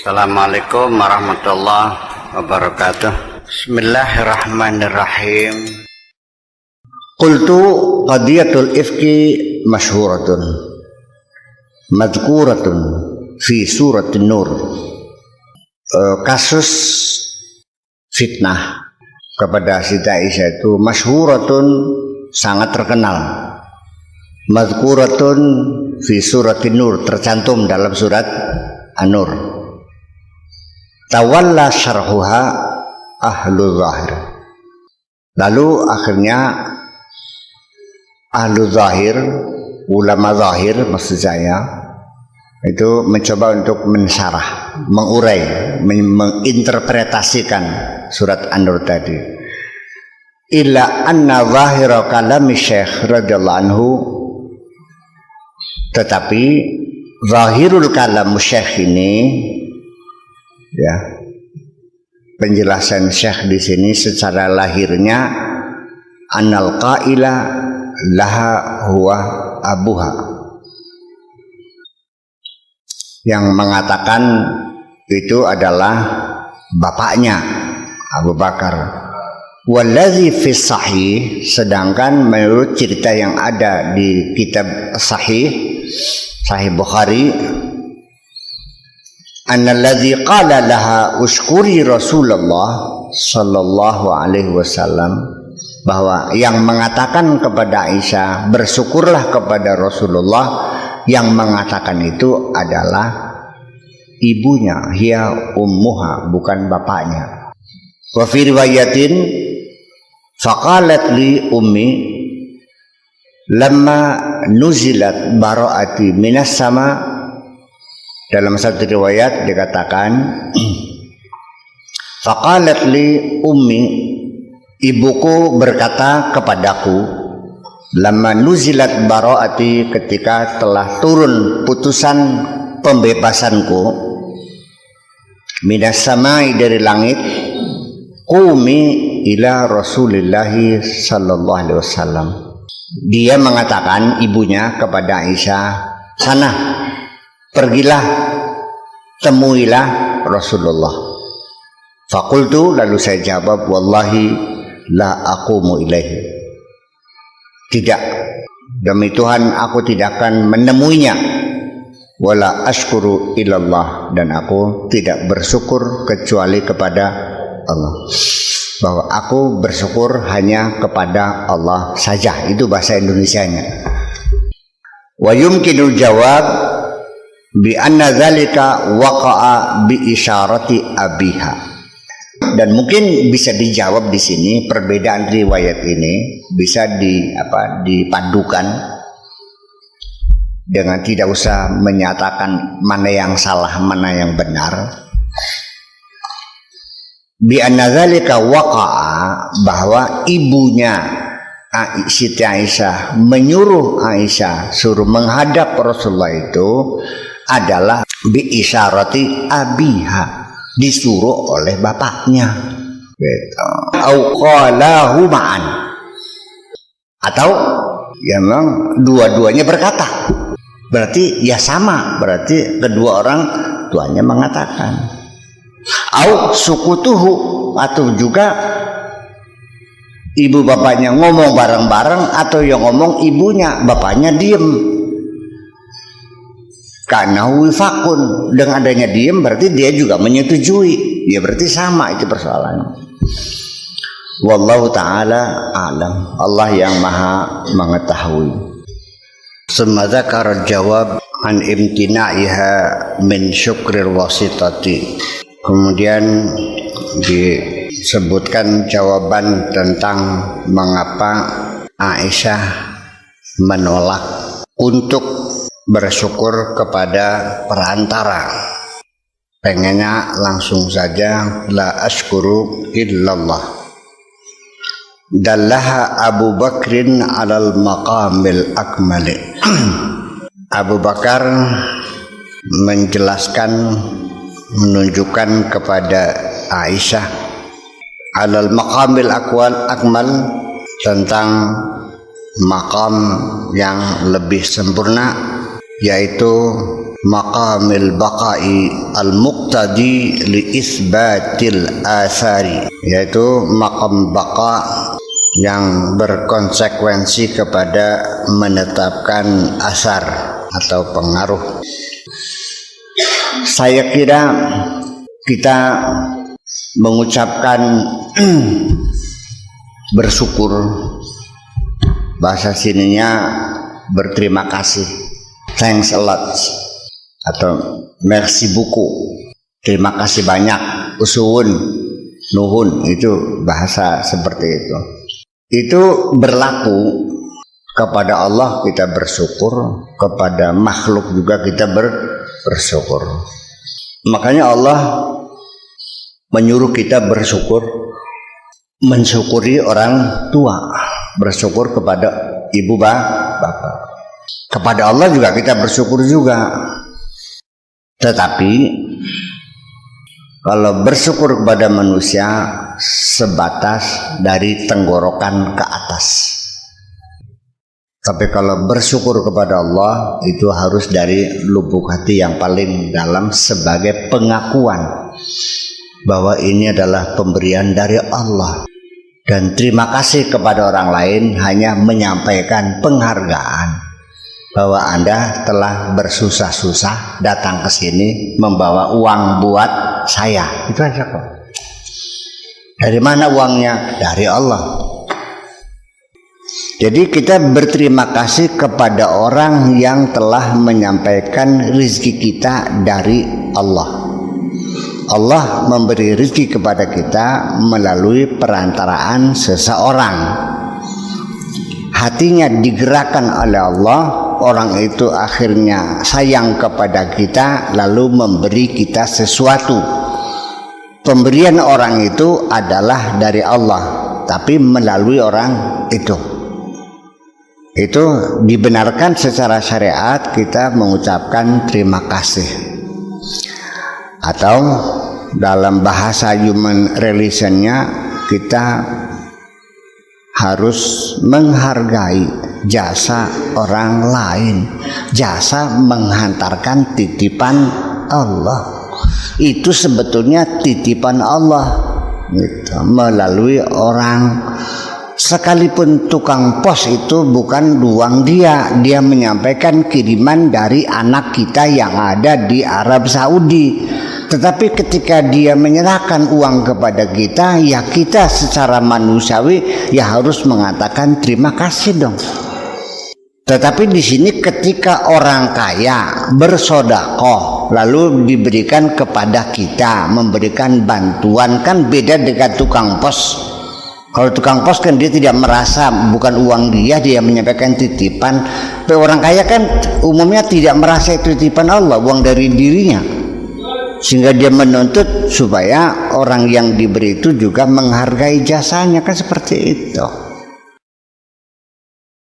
Assalamualaikum warahmatullahi wabarakatuh. Bismillahirrahmanirrahim. Qultu qadiyatul ifki masyhuratun madhkuratun fi suratin nur. Kasus fitnah kepada Siti Aisyah itu masyhuratun, sangat terkenal. Madhkuratun fi suratin nur, tercantum dalam surat An-Nur. Tawalla syarhuha ahlu zahir. Lalu akhirnya ahlu zahir, ulama zahir maksud saya, itu mencoba untuk mensyarah, mengurai, menginterpretasikan surat An-Nur tadi. Illa anna zahira kalami Syekh radhiyallahu anhu, tetapi zahirul kalam Syekh ini, ya, penjelasan Syekh di sini secara lahirnya annal qaila laha huwa abuha, yang mengatakan itu adalah bapaknya Abu Bakar. Wallazi fi sahih, sedangkan menurut cerita yang ada di kitab Sahih Bukhari, annalladzi qala laha uskuri Rasulullah sallallahu alaihi wasallam, bahwa yang mengatakan kepada Aisyah bersyukurlah kepada Rasulullah, yang mengatakan itu adalah ibunya, hiya ummuha, bukan bapaknya. Wa fi riwayatin faqalat li ummi lamma nuzilat bara'ati minas sama. Dalam satu riwayat dikatakan faqalat li ummi, ibuku berkata kepadaku, lamma nuzilat bara'ati, ketika telah turun putusan pembebasanku, minas samai, dari langit, qumi ila Rasulillahi sallallahu alaihi wasallam. Dia mengatakan, ibunya kepada Aisyah, sana, pergilah, temuilah Rasulullah. Fakultu, lalu saya jawab, wallahi la aqumu ilaihi, tidak, demi Tuhan aku tidak akan menemuinya. Wala ashkuru ilallah, dan aku tidak bersyukur kecuali kepada Allah, bahwa aku bersyukur hanya kepada Allah saja. Itu bahasa Indonesianya. Wa yumkinul jawab bi anna dzalika waqa'a bi isyarati abiha, dan mungkin bisa dijawab di sini, perbedaan riwayat ini bisa dipadukan dengan tidak usah menyatakan mana yang salah mana yang benar. Bi anna dzalika waqa'a, bahwa ibunya Siti Aisyah menyuruh Aisyah suruh menghadap Rasulullah itu adalah bi isyarati abiha, disuruh oleh bapaknya, gitu. Au qalahu ma'an, atau ya memang dua-duanya berkata, berarti ya sama, berarti kedua orang tuanya mengatakan. Au sukutuhu, atau juga ibu bapaknya ngomong bareng-bareng, atau yang ngomong ibunya, bapaknya diem. Karena wifakun, dengan adanya diem berarti dia juga menyetujui, ya berarti sama itu persoalannya. Wallahu ta'ala a'lam, Allah yang maha mengetahui. Semadzakar jawab an imtina'iha min syukril wasitati, kemudian disebutkan jawaban tentang mengapa Aisyah menolak untuk bersyukur kepada perantara. Pengennya langsung saja, la ashkuru illallah. Dallaha Abu Bakrin alal maqamil akmali. Abu Bakar menjelaskan, menunjukkan kepada Aisyah alal maqamil akmal, tentang makam yang lebih sempurna, yaitu maqamil baqai al-muqtadi li isbatil asari, yaitu maqam baqa yang berkonsekuensi kepada menetapkan asar atau pengaruh. Saya kira kita mengucapkan bersyukur, bahasa sininya berterima kasih, thanks a lot atau merci beaucoup, terima kasih banyak, usuhun, nuhun, itu bahasa seperti itu. Itu berlaku kepada Allah kita bersyukur, kepada makhluk juga kita bersyukur. Makanya Allah menyuruh kita bersyukur, mensyukuri orang tua, bersyukur kepada ibu bapak. Kepada Allah juga kita bersyukur juga. Tetapi kalau bersyukur kepada manusia sebatas dari tenggorokan ke atas. Tapi kalau bersyukur kepada Allah itu harus dari lubuk hati yang paling dalam sebagai pengakuan bahwa ini adalah pemberian dari Allah. Dan terima kasih kepada orang lain hanya menyampaikan penghargaan bahwa Anda telah bersusah-susah datang ke sini membawa uang buat saya. Itu aja kok. Dari mana uangnya? Dari Allah. Jadi kita berterima kasih kepada orang yang telah menyampaikan rezeki kita dari Allah. Allah memberi rezeki kepada kita melalui perantaraan seseorang. Hatinya digerakkan oleh Allah, orang itu akhirnya sayang kepada kita lalu memberi kita sesuatu. Pemberian orang itu adalah dari Allah, tapi melalui orang itu. Itu dibenarkan secara syariat kita mengucapkan terima kasih. Atau dalam bahasa human relationnya kita harus menghargai jasa orang lain, jasa menghantarkan titipan Allah. Itu sebetulnya titipan Allah gitu, melalui orang. Sekalipun tukang pos itu bukan uang dia menyampaikan kiriman dari anak kita yang ada di Arab Saudi. Tetapi ketika dia menyerahkan uang kepada kita, ya kita secara manusiawi ya harus mengatakan terima kasih dong. Tetapi di sini ketika orang kaya bersedekah lalu diberikan kepada kita, memberikan bantuan, kan beda dengan tukang pos. Kalau tukang pos kan dia tidak merasa bukan uang dia menyampaikan titipan. Tapi orang kaya kan umumnya tidak merasa itu titipan Allah, uang dari dirinya. Sehingga dia menuntut supaya orang yang diberi itu juga menghargai jasanya, kan seperti itu.